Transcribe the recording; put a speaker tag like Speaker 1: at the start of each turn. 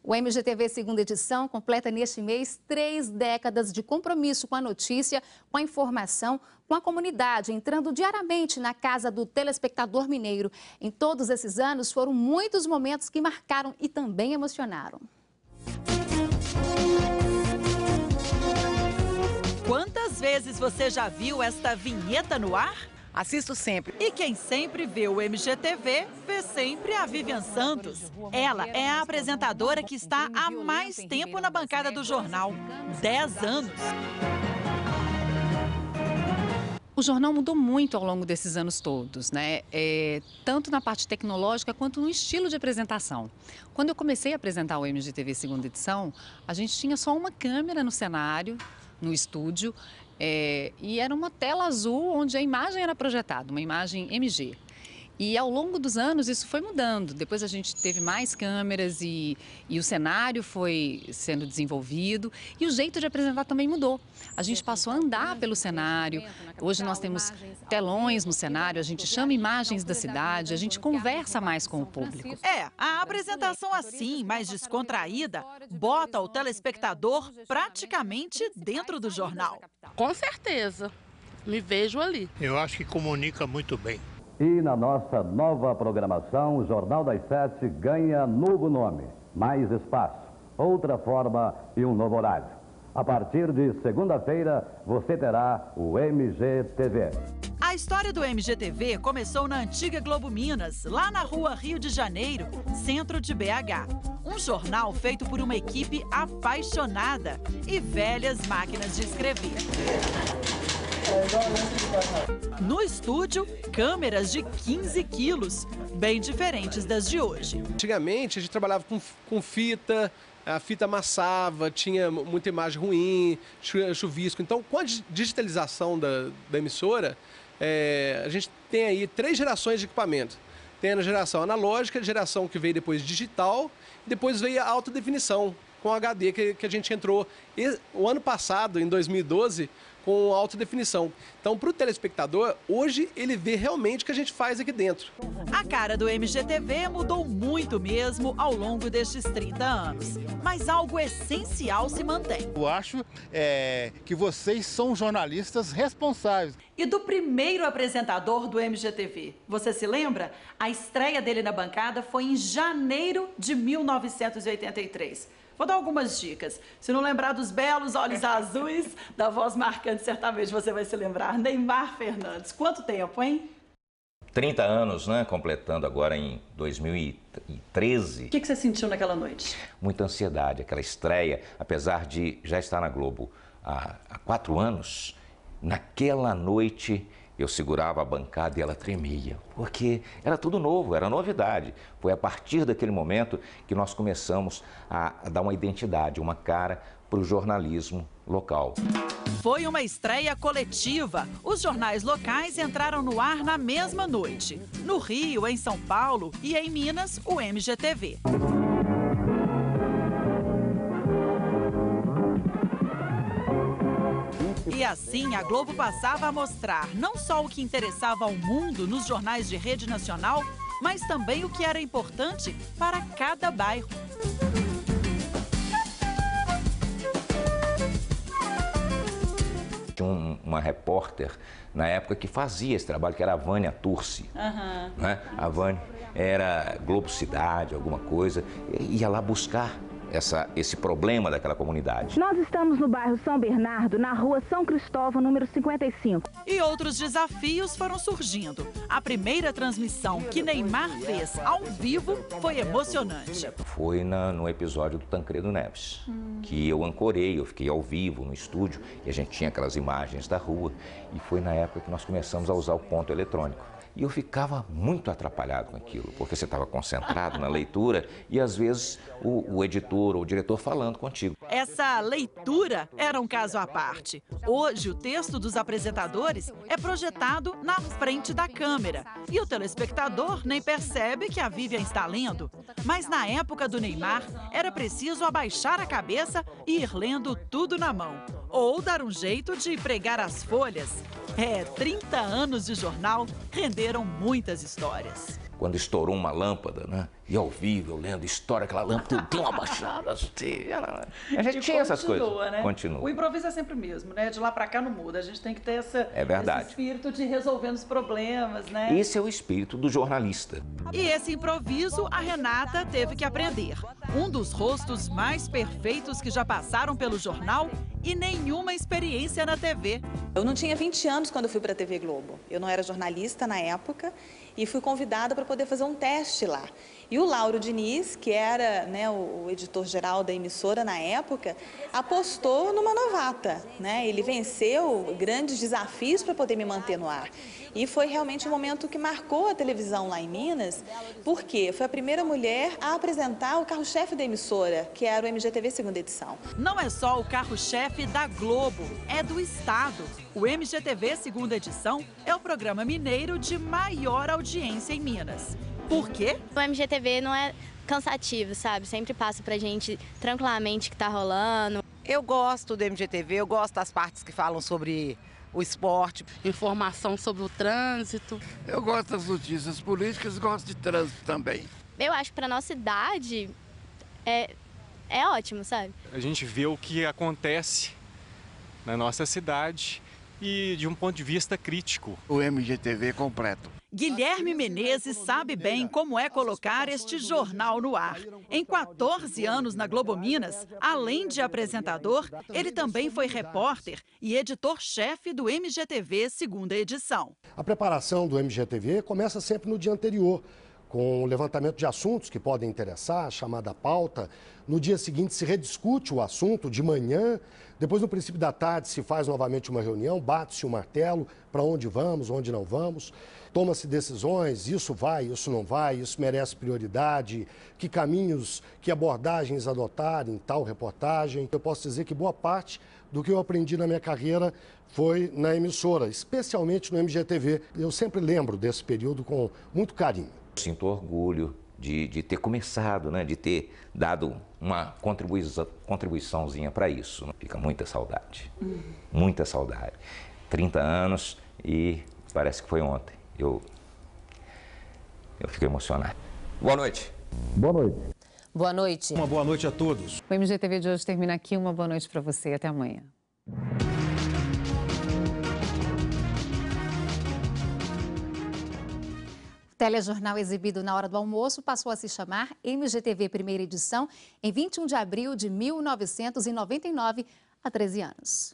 Speaker 1: O MGTV segunda edição completa neste mês 3 décadas de compromisso com a notícia, com a informação, com a comunidade, entrando diariamente na casa do telespectador mineiro. Em todos esses anos, foram muitos momentos que marcaram e também emocionaram.
Speaker 2: Quantas vezes você já viu esta vinheta no ar?
Speaker 3: Assisto sempre.
Speaker 2: E quem sempre vê o MGTV, vê sempre a Vivian Santos. Ela é a apresentadora que está há mais tempo na bancada do jornal, 10 anos.
Speaker 4: O jornal mudou muito ao longo desses anos todos, né? Tanto na parte tecnológica quanto no estilo de apresentação. Quando eu comecei a apresentar o MGTV segunda edição, a gente tinha só uma câmera no cenário, no estúdio, e era uma tela azul onde a imagem era projetada, uma imagem MG. E ao longo dos anos isso foi mudando. Depois a gente teve mais câmeras e o cenário foi sendo desenvolvido e o jeito de apresentar também mudou. A gente passou a andar pelo cenário. Hoje nós temos telões no cenário, a gente chama imagens da cidade, a gente conversa mais com o público.
Speaker 2: A apresentação assim, mais descontraída, bota o telespectador praticamente dentro do jornal.
Speaker 5: Com certeza, me vejo ali.
Speaker 6: Eu acho que comunica muito bem.
Speaker 7: E na nossa nova programação, o Jornal das 7 ganha novo nome, mais espaço, outra forma e um novo horário. A partir de segunda-feira, você terá o MGTV.
Speaker 2: A história do MGTV começou na antiga Globo Minas, lá na rua Rio de Janeiro, centro de BH. Um jornal feito por uma equipe apaixonada e velhas máquinas de escrever. No estúdio, câmeras de 15 quilos, bem diferentes das de hoje.
Speaker 8: Antigamente, a gente trabalhava com fita, a fita amassava, tinha muita imagem ruim, chuvisco. Então, com a digitalização da emissora, a gente tem aí 3 gerações de equipamento. Tem a geração analógica, a geração que veio depois digital, e depois veio a alta definição, com HD, que a gente entrou o ano passado, em 2012, com alta definição. Então, para o telespectador, hoje ele vê realmente o que a gente faz aqui dentro.
Speaker 2: A cara do MGTV mudou muito mesmo ao longo destes 30 anos. Mas algo essencial se mantém.
Speaker 9: Eu acho que vocês são jornalistas responsáveis.
Speaker 2: E do primeiro apresentador do MGTV, você se lembra? A estreia dele na bancada foi em janeiro de 1983. Vou dar algumas dicas. Se não lembrar dos belos olhos azuis, da voz marcante, certamente você vai se lembrar. Neymar Fernandes. Quanto tempo, hein?
Speaker 10: 30 anos, né? Completando agora em 2013.
Speaker 2: O que você sentiu naquela noite?
Speaker 10: Muita ansiedade, aquela estreia. Apesar de já estar na Globo há 4 anos, naquela noite eu segurava a bancada e ela tremia, porque era tudo novo, era novidade. Foi a partir daquele momento que nós começamos a dar uma identidade, uma cara para o jornalismo local.
Speaker 2: Foi uma estreia coletiva. Os jornais locais entraram no ar na mesma noite. No Rio, em São Paulo e em Minas, o MGTV. E assim, a Globo passava a mostrar não só o que interessava ao mundo nos jornais de rede nacional, mas também o que era importante para cada bairro.
Speaker 10: Tinha uma repórter na época que fazia esse trabalho, que era a Vânia Turci. Né? A Vânia era Globo Cidade, alguma coisa, e ia lá buscar esse problema daquela comunidade.
Speaker 11: Nós estamos no bairro São Bernardo, na rua São Cristóvão, número 55.
Speaker 2: E outros desafios foram surgindo. A primeira transmissão que Neymar fez ao vivo foi emocionante.
Speaker 10: Foi no episódio do Tancredo Neves, que eu ancorei, eu fiquei ao vivo no estúdio e a gente tinha aquelas imagens da rua. E foi na época que nós começamos a usar o ponto eletrônico. E eu ficava muito atrapalhado com aquilo, porque você estava concentrado na leitura e, às vezes, o editor ou o diretor falando contigo.
Speaker 2: Essa leitura era um caso à parte. Hoje, o texto dos apresentadores é projetado na frente da câmera. E o telespectador nem percebe que a Vivian está lendo. Mas, na época do Neymar, era preciso abaixar a cabeça e ir lendo tudo na mão. Ou dar um jeito de pregar as folhas. 30 anos de jornal renderam muitas histórias.
Speaker 10: quando estourou uma lâmpada, né? E ao vivo, eu lendo, estoura aquela lâmpada, tem uma baixada. Assim, a gente tinha essas coisas.
Speaker 2: Né?
Speaker 10: Continua.
Speaker 2: O improviso é sempre o mesmo, né? De lá pra cá não muda. A gente tem que ter esse espírito de resolvendo os problemas, né?
Speaker 10: Esse é o espírito do jornalista.
Speaker 2: E esse improviso a Renata teve que aprender. Um dos rostos mais perfeitos que já passaram pelo jornal e nenhuma experiência na TV.
Speaker 3: Eu não tinha 20 anos quando eu fui para a TV Globo. Eu não era jornalista na época e fui convidada para poder fazer um teste lá. E o Lauro Diniz, que era, né, o editor-geral da emissora na época, apostou numa novata, né? Ele venceu grandes desafios para poder me manter no ar. E foi realmente um momento que marcou a televisão lá em Minas, porque foi a primeira mulher a apresentar o carro-chefe da emissora, que era o MGTV segunda edição.
Speaker 2: Não é só o carro-chefe da Globo, é do Estado. O MGTV segunda edição é o programa mineiro de maior audiência em Minas. Por quê?
Speaker 12: O MGTV não é cansativo, sabe? Sempre passa pra gente tranquilamente o que tá rolando.
Speaker 13: Eu gosto do MGTV, eu gosto das partes que falam sobre o esporte.
Speaker 5: Informação sobre o trânsito.
Speaker 14: Eu gosto das notícias políticas e gosto de trânsito também.
Speaker 12: Eu acho que pra nossa idade é ótimo, sabe?
Speaker 15: A gente vê o que acontece na nossa cidade e de um ponto de vista crítico.
Speaker 14: O MGTV completo.
Speaker 2: Guilherme Menezes sabe bem como é colocar este jornal no ar. Em 14 anos na Globo Minas, além de apresentador, ele também foi repórter e editor-chefe do MGTV segunda edição.
Speaker 16: A preparação do MGTV começa sempre no dia anterior, com o levantamento de assuntos que podem interessar, a chamada pauta. No dia seguinte se rediscute o assunto de manhã, depois no princípio da tarde se faz novamente uma reunião, bate-se o martelo, para onde vamos, onde não vamos, toma-se decisões, isso vai, isso não vai, isso merece prioridade, que caminhos, que abordagens adotar em tal reportagem. Eu posso dizer que boa parte do que eu aprendi na minha carreira foi na emissora, especialmente no MGTV. Eu sempre lembro desse período com muito carinho.
Speaker 10: Sinto orgulho de ter começado, né? De ter dado uma contribuiçãozinha para isso. Fica muita saudade, muita saudade. 30 anos e parece que foi ontem. Eu fico emocionado. Boa noite.
Speaker 7: Boa noite.
Speaker 17: Boa noite.
Speaker 18: Uma boa noite a todos.
Speaker 4: O MGTV de hoje termina aqui. Uma boa noite para você e até amanhã.
Speaker 1: O telejornal exibido na hora do almoço passou a se chamar MGTV Primeira Edição em 21 de abril de 1999, há 13 anos.